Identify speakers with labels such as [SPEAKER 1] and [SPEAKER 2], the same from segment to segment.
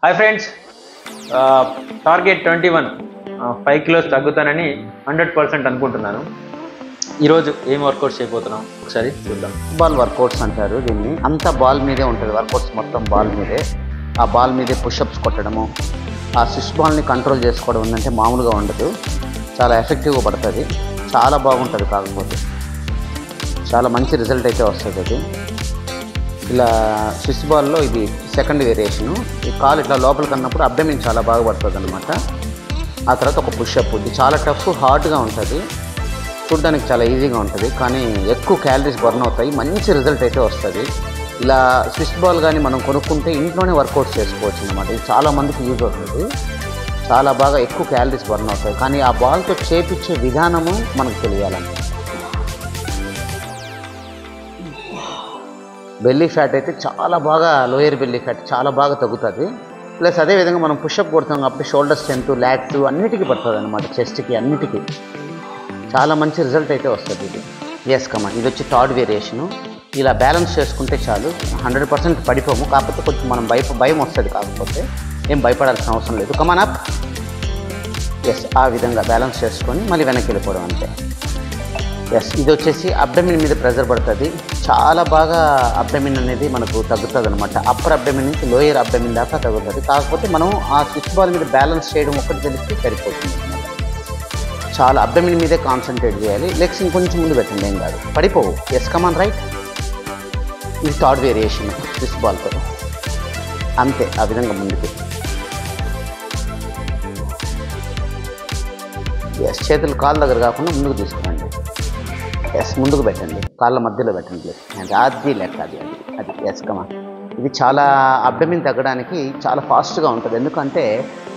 [SPEAKER 1] Hi friends, target 21 5 kilos తగ్గుతానని 100% అనుకుంటున్నాను. ఈరోజు ఏం వర్కౌట్స్ చేయబోతున్నాం ఒకసారి చూద్దాం.
[SPEAKER 2] బాల్ వర్కౌట్స్ అంటారు దీన్ని. అంతా బాల్ మీదే ఉంటుంది, వర్కౌట్స్ మొత్తం బాల్ మీదే. ఆ బాల్ మీదే పుషప్స్ కొట్టడము, ఆ స్విచ్ బాల్ని కంట్రోల్ చేసుకోవడం ఉందంటే మామూలుగా ఉండదు. చాలా ఎఫెక్టివ్గా పడుతుంది, చాలా బాగుంటుంది. కాకపోతే చాలా మంచి రిజల్ట్ అయితే వస్తుంది అది. ఇలా స్విచ్ బాల్లో ఇది సెకండ్ వేరియేషను. ఈ కాలు ఇట్లా లోపలికి అన్నప్పుడు అబ్డమిన్ చాలా బాగా పడుతుంది అనమాట. ఆ తర్వాత ఒక పుషప్, ఇది చాలా టఫ్, హార్డ్గా ఉంటుంది, చూడడానికి చాలా ఈజీగా ఉంటుంది, కానీ ఎక్కువ క్యాలరీస్ బర్న్ అవుతాయి. మంచి రిజల్ట్ అయితే వస్తుంది. ఇలా స్విచ్ బాల్ కానీ మనం కొనుక్కుంటే ఇంట్లోనే వర్కౌట్స్ చేసుకోవచ్చు అనమాట. ఇది చాలామందికి యూజ్ అవుతుంది. చాలా బాగా ఎక్కువ క్యాలరీస్ బర్న్ అవుతాయి, కానీ ఆ బాల్తో చేపించే విధానము మనకు తెలియాలంటే. బెల్లీ ఫ్యాట్ అయితే చాలా బాగా, లోయర్ బెల్లీ ఫ్యాట్ చాలా బాగా తగ్గుతుంది. ప్లస్ అదేవిధంగా మనం పుషప్ కొడతాం కాబట్టి షోల్డర్ స్ట్రెంత్, ల్యాగ్స్ అన్నిటికీ పడుతుంది అనమాట, చెస్ట్కి అన్నిటికీ. చాలా మంచి రిజల్ట్ అయితే వస్తుంది ఇది. ఎస్ కమాన్, ఇది వచ్చి థర్డ్ వేరియేషను. ఇలా బ్యాలెన్స్ చేసుకుంటే చాలు, 100% పడిపోము. కాకపోతే కొంచెం మనం భయం వస్తుంది, కాకపోతే ఏం భయపడాల్సిన అవసరం లేదు. కమాన్ అప్. ఎస్, ఆ విధంగా బ్యాలెన్స్ చేసుకొని మళ్ళీ వెనక్కి వెళ్ళిపోవడం అంతే. ఎస్, ఇది వచ్చేసి అబ్డమిన్ మీద ప్రెజర్ పడుతుంది. చాలా బాగా అబ్డమిన్ అనేది మనకు తగ్గుతుంది అనమాట. అప్పర్ అబ్డమిన్ నుంచి లోయర్ అబ్డమిన్ దాకా తగ్గుతుంది. కాకపోతే మనం ఆ స్విచ్ బాల్ మీద బ్యాలెన్స్ చేయడం ఒకటి తెలిస్తే సరిపోతుంది అనమాట. చాలా అబ్డమిన్ మీదే కాన్సన్ట్రేట్ చేయాలి. లెగ్స్ ఇంకొంచెం ముందు పెట్టండి, ఏం కాదు, పడిపోవు. Yes come on right. ఇది థర్డ్ వేరియేషన్ స్విచ్ బాల్తో. అంతే, ఆ విధంగా ముందుకు. ఎస్, చేతులు కాళ్ళ దగ్గర కాకుండా ముందుకు తీసుకురండి. ఎస్, ముందుకు పెట్టండి, కాళ్ళ మధ్యలో పెట్టండి. అది లెక్క, అది ఎస్ కమాన్. ఇది చాలా అబ్డమిన్ తగ్గడానికి చాలా ఫాస్ట్గా ఉంటుంది. ఎందుకంటే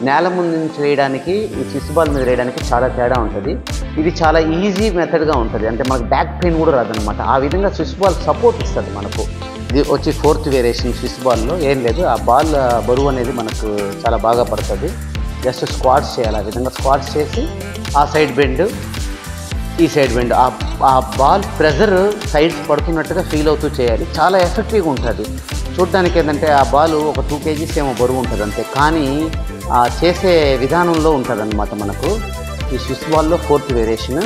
[SPEAKER 2] నేల ముందు నుంచి వేయడానికి, ఈ స్విచ్ బాల్ మీద వేయడానికి చాలా తేడా ఉంటుంది. ఇది చాలా ఈజీ మెథడ్గా ఉంటుంది, అంటే మనకు బ్యాక్ పెయిన్ కూడా రాదనమాట. ఆ విధంగా స్విచ్ బాల్ సపోర్ట్ ఇస్తుంది మనకు. ఇది వచ్చి ఫోర్త్ వేరియేషన్ స్విచ్ బాల్లో. ఏం లేదు, ఆ బాల్ బరువు అనేది మనకు చాలా బాగా పడుతుంది. జస్ట్ స్క్వాట్స్ చేయాలి. ఆ విధంగా స్క్వాట్స్ చేసి ఆ సైడ్ బెండ్, ఈ సైడ్ బెండ్, ఆ బాల్ ప్రెజర్ సైడ్స్ పడుతున్నట్టుగా ఫీల్ అవుతూ చేయాలి. చాలా ఎఫెక్టివ్గా ఉంటుంది. చూడడానికి ఏంటంటే ఆ బాల్ ఒక 2 kgs ఏమో బరువు ఉంటుంది అంతే, కానీ ఆ చేసే విధానంలో ఉంటుంది అనమాట మనకు. ఈ స్విచ్ బాల్లో ఫోర్త్ వేరియేషన్.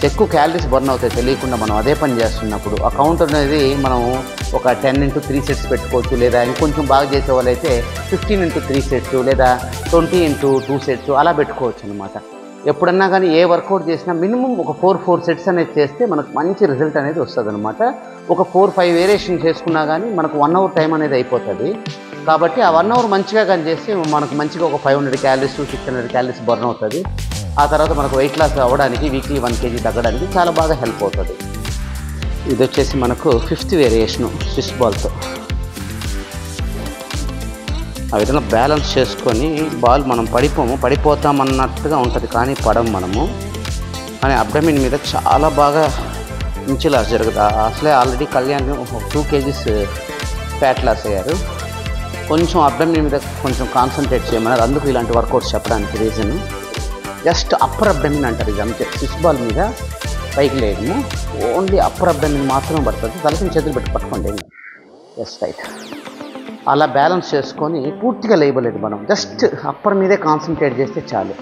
[SPEAKER 2] ఎక్కువ క్యాలరీస్ బర్న్ అవుతాయి తెలియకుండా మనం అదే పని చేస్తున్నప్పుడు. ఆ కౌంటర్ అనేది మనం ఒక 10 x 3 sets పెట్టుకోవచ్చు, లేదా ఇంకొంచెం బాగా చేసే వాళ్ళు అయితే 15 x 3 sets లేదా 20 x 2 sets అలా పెట్టుకోవచ్చు అనమాట. ఎప్పుడన్నా కానీ ఏ వర్కౌట్ చేసినా మినిమం ఒక 4 sets అనేది చేస్తే మనకు మంచి రిజల్ట్ అనేది వస్తుంది అనమాట. ఒక 4-5 వేరియేషన్ చేసుకున్నా కానీ మనకు 1 hour టైం అనేది అయిపోతుంది. కాబట్టి ఆ 1 hour మంచిగా కానీ చేస్తే మనకు మంచిగా ఒక 500 calories to 600 calories బర్న్ అవుతుంది. ఆ తర్వాత మనకు వెయిట్ లాస్ అవ్వడానికి, వీక్లీ 1 kg తగ్గడానికి చాలా బాగా హెల్ప్ అవుతుంది. ఇది వచ్చేసి మనకు 5th వేరియేషను స్విచ్ బాల్తో. ఆ విధంగా బ్యాలెన్స్ చేసుకొని బాల్ మనం పడిపోతామన్నట్టుగా ఉంటుంది, కానీ పడం మనము. కానీ అబ్డమిన్ మీద చాలా బాగా నుంచి లాస్ జరుగుతుంది. అసలే already Kalyan 2 kgs fat loss అయ్యారు. కొంచెం అబ్డమిన్ మీద కొంచెం కాన్సన్ట్రేట్ చేయమన్నారు, అందుకు ఇలాంటి వర్కౌట్స్ చెప్పడానికి రీజన్. జస్ట్ అప్పర్ అబ్డమిన్ అంటారు, ఇది అంతే. స్విచ్ బాల్ మీద పైకి లేయడము, ఓన్లీ అప్పర్ అబ్డమిన్ మాత్రమే పడుతుంది. తలకిని చేతులు పెట్టి పట్టుకోండి. Yes right. అలా బ్యాలెన్స్ చేసుకొని పూర్తిగా లేయబలేదు మనం, జస్ట్ అప్పర్ మీదే కాన్సన్ట్రేట్ చేస్తే చాలు.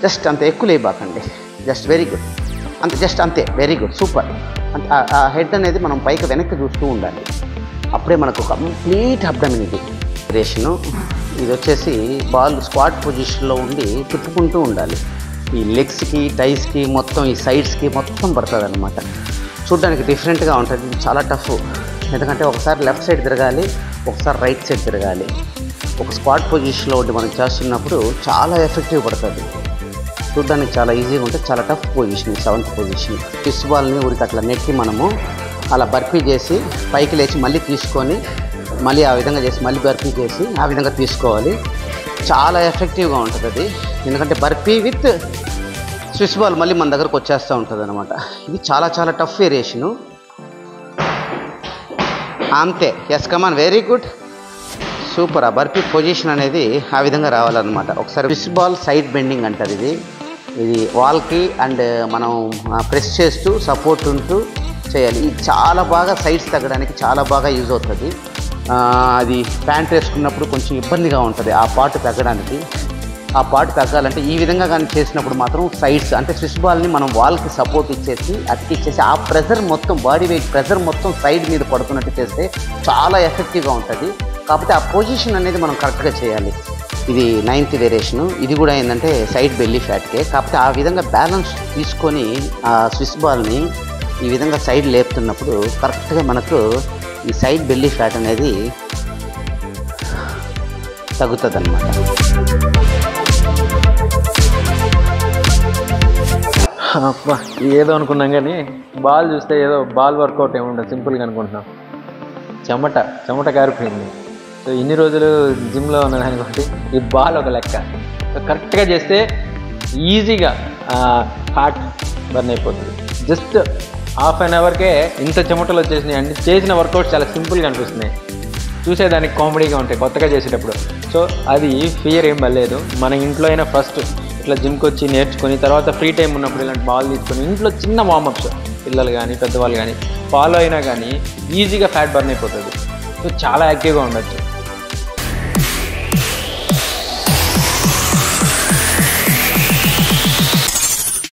[SPEAKER 2] జస్ట్ అంత ఎక్కువ లేయబాకండి. జస్ట్ వెరీ గుడ్, అంతే, జస్ట్ అంతే, వెరీ గుడ్, సూపర్. అంటే ఆ హెడ్ అనేది మనం పైకి వెనక్కి చూస్తూ ఉండాలి, అప్పుడే మనకు కంప్లీట్ అబ్డమిన్. ఇది రేషను. ఇది వచ్చేసి బాల్ స్క్వాట్ పొజిషన్లో ఉండి తిప్పుకుంటూ ఉండాలి. ఈ లెగ్స్కి, టైస్కి, మొత్తం ఈ సైడ్స్కి మొత్తం పడుతుంది అనమాట. చూడడానికి డిఫరెంట్గా ఉంటుంది. ఇది చాలా టఫ్, ఎందుకంటే ఒకసారి లెఫ్ట్ సైడ్ తిరగాలి, ఒకసారి రైట్ సైడ్ తిరగాలి. ఒక స్క్వాట్ పొజిషన్లో ఉండి మనం చేస్తున్నప్పుడు చాలా ఎఫెక్టివ్ పడుతుంది. చూడడానికి చాలా ఈజీగా ఉంటుంది, చాలా tough position. 7th position. Switch బాల్ని ఊరికి అట్లా నెట్టి మనము అలా బర్పీ చేసి పైకి లేచి మళ్ళీ తీసుకొని, మళ్ళీ ఆ విధంగా చేసి మళ్ళీ బర్పీ చేసి ఆ విధంగా తీసుకోవాలి. చాలా ఎఫెక్టివ్గా ఉంటుంది అది, ఎందుకంటే బర్పీ విత్ స్విచ్ బాల్ మళ్ళీ మన దగ్గరకు వచ్చేస్తూ ఉంటుంది అనమాట. ఇది చాలా చాలా టఫ్ వేరియేషను. అంతే, yes come on, very good, super. ఆ బర్పీ పొజిషన్ అనేది ఆ విధంగా రావాలన్నమాట. ఒకసారి స్విచ్ బాల్ సైడ్ బెండింగ్ అంటారు ఇది. ఇది వాల్కి అండ్ మనం ప్రెస్ చేస్తూ సపోర్ట్ ఉంటూ చేయాలి. ఇది చాలా బాగా సైడ్స్ తగ్గడానికి చాలా బాగా యూజ్ అవుతుంది. అది ప్యాంట్ వేసుకున్నప్పుడు కొంచెం ఇబ్బందిగా ఉంటుంది ఆ పార్ట్ తగ్గడానికి. ఆ పార్ట్ తగ్గాలంటే ఈ విధంగా కానీ చేసినప్పుడు మాత్రం సైడ్స్ అంటే స్విచ్ బాల్ని మనం వాల్కి సపోర్ట్ ఇచ్చేసి అతికిచ్చేసి ఆ ప్రెజర్ మొత్తం బాడీ వెయిట్ ప్రెజర్ మొత్తం సైడ్ మీద పడుతున్నట్టు చేస్తే చాలా ఎఫెక్టివ్గా ఉంటుంది. కాకపోతే ఆ పొజిషన్ అనేది మనం కరెక్ట్గా చేయాలి. ఇది 9th వేరియేషను. ఇది కూడా ఏంటంటే సైడ్ బెల్లీ ఫ్యాట్కే. కాకపోతే ఆ విధంగా బ్యాలెన్స్ తీసుకొని ఆ స్విచ్ బాల్ని ఈ విధంగా సైడ్ లేపుతున్నప్పుడు కరెక్ట్గా మనకు ఈ సైడ్ బెల్లీ ఫ్యాట్ అనేది తగ్గుతుంది అన్నమాట.
[SPEAKER 1] అబ్బా ఏదో అనుకున్నాం కానీ బాల్ చూస్తే ఏదో బాల్ వర్కౌట్ ఏముండదు, సింపుల్గా అనుకుంటున్నాం. చెమట కారిపోయింది. సో ఇన్ని రోజులు జిమ్లో ఉన్నదాన్ని బట్టి ఈ బాల్ ఒక లెక్క. సో కరెక్ట్గా చేస్తే ఈజీగా హార్ట్ బర్న్ అయిపోతుంది. జస్ట్ హాఫ్ అన్ అవర్కే ఇంత చెమటలు వచ్చేసినాయి అంటే చేసిన వర్కౌట్స్ చాలా సింపుల్గా అనిపిస్తున్నాయి, చూసేదానికి కామెడీగా ఉంటాయి కొత్తగా చేసేటప్పుడు. సో అది ఫియర్ ఏం పర్లేదు. మన ఇంట్లో అయినా ఫస్ట్ ఇట్లా జిమ్కి వచ్చి నేర్చుకొని తర్వాత ఫ్రీ టైం ఉన్నప్పుడు ఇలాంటి బాల్ తీసుకొని ఇంట్లో చిన్న వార్మప్స్ పిల్లలు కానీ పెద్దవాళ్ళు కానీ ఫాలో అయినా కానీ ఈజీగా ఫ్యాట్ బర్న్ అయిపోతుంది. సో చాలా యాక్టివ్గా ఉండొచ్చు.